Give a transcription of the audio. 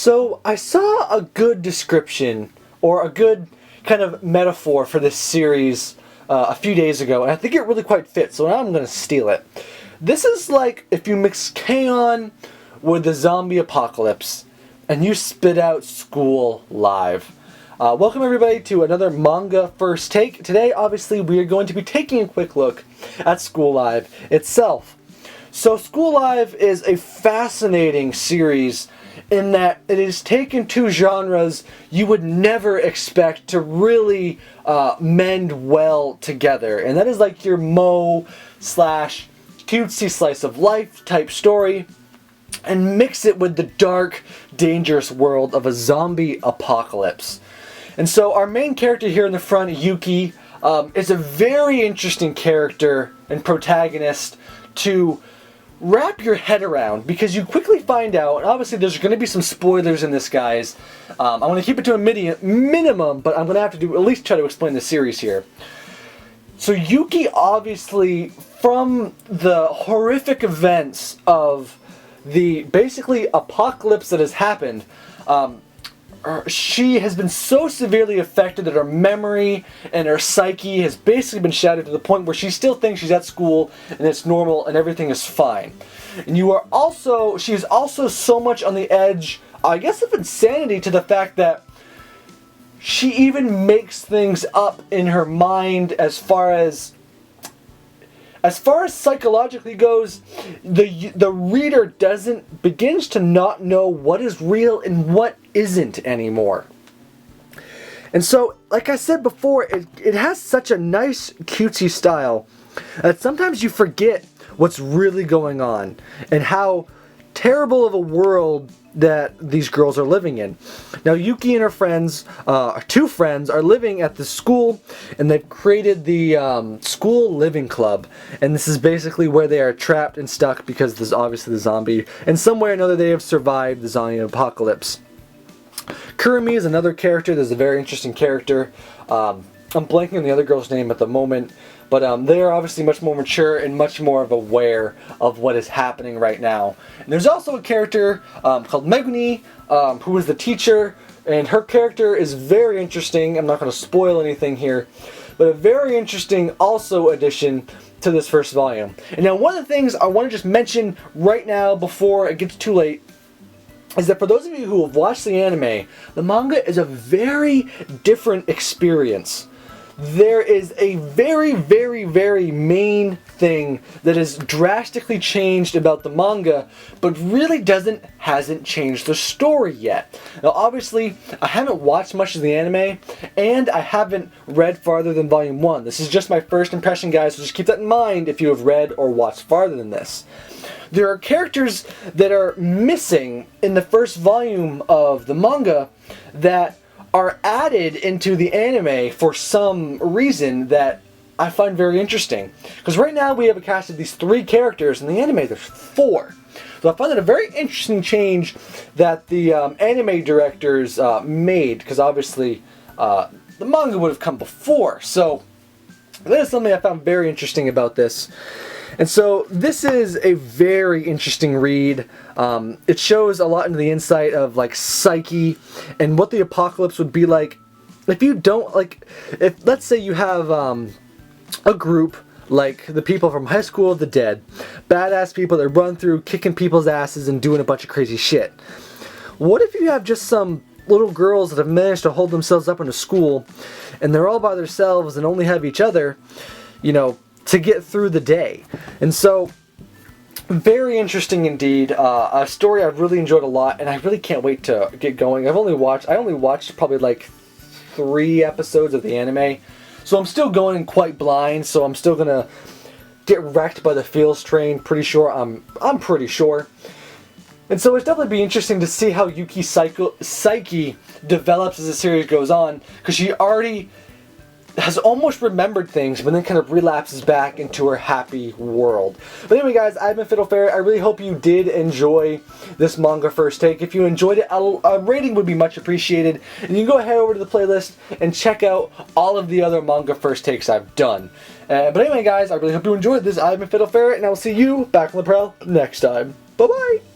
So I saw a good description, or a good kind of metaphor for this series a few days ago, and I think it really quite fits, so now I'm going to steal it. This is like if you mix K-On! With the zombie apocalypse, and you spit out School Live. Welcome everybody to another Manga First Take. Today, obviously, we are going to be taking a quick look at School Live itself. So School Live is a fascinating series in that it has taken two genres you would never expect to really mend well together. And that is like your Moe slash cutesy slice of life type story, and mix it with the dark, dangerous world of a zombie apocalypse. And so our main character here in the front, Yuki, is a very interesting character and protagonist to wrap your head around, because you quickly find out, and obviously there's going to be some spoilers in this, guys. I'm going to keep it to a minimum, but I'm going to have to at least try to explain the series here. So Yuki, obviously, from the horrific events of the basically apocalypse that has happened, she has been so severely affected that her memory and her psyche has basically been shattered to the point where she still thinks she's at school and it's normal and everything is fine. And she is also so much on the edge, I guess, of insanity, to the fact that she even makes things up in her mind as far as psychologically goes. The reader begins to not know what is real and what isn't anymore. And so, like I said before, it has such a nice cutesy style that sometimes you forget what's really going on and how terrible of a world that these girls are living in. Now, Yuki and her friends, two friends, are living at the school, and they've created the school living club. And this is basically where they are trapped and stuck because there's obviously the zombie. In some way or another, they have survived the zombie apocalypse. Kurumi is another character that's a very interesting character. I'm blanking on the other girl's name at the moment, but they are obviously much more mature and much more aware of what is happening right now. And there's also a character called Megumi, who is the teacher, and her character is very interesting. I'm not going to spoil anything here, but a very interesting also addition to this first volume. And now one of the things I want to just mention right now before it gets too late is that for those of you who have watched the anime, the manga is a very different experience. There is a very, very, very main thing that has drastically changed about the manga, but really hasn't changed the story yet. Now, obviously, I haven't watched much of the anime, and I haven't read farther than Volume 1. This is just my first impression, guys, so just keep that in mind if you have read or watched farther than this. There are characters that are missing in the first volume of the manga that are added into the anime for some reason that I find very interesting. Because right now we have a cast of these 3 characters, and in the anime there's 4. So I find that a very interesting change that the anime directors made, because obviously the manga would have come before. So that is something I found very interesting about this. And so this is a very interesting read. It shows a lot into the insight of like psyche and what the apocalypse would be like if you don't, like, if let's say you have a group like the people from High School of the Dead, badass people that run through kicking people's asses and doing a bunch of crazy shit. What if you have just some little girls that have managed to hold themselves up in a school and they're all by themselves and only have each other, you know, to get through the day? And so, very interesting indeed. A story I've really enjoyed a lot, and I really can't wait to get going. I only watched probably like 3 episodes of the anime, so I'm still going quite blind. So I'm still gonna get wrecked by the feels train. Pretty sure. I'm pretty sure. And so it's definitely be interesting to see how Yuki's psyche develops as the series goes on, because she already has almost remembered things, but then kind of relapses back into her happy world. But anyway, guys, I've been Fiddle Ferret. I really hope you did enjoy this manga first take. If you enjoyed it, a rating would be much appreciated. And you can go ahead over to the playlist and check out all of the other manga first takes I've done. But anyway, guys, I really hope you enjoyed this. I've been Fiddle Ferret, and I will see you back on the prowl next time. Bye-bye!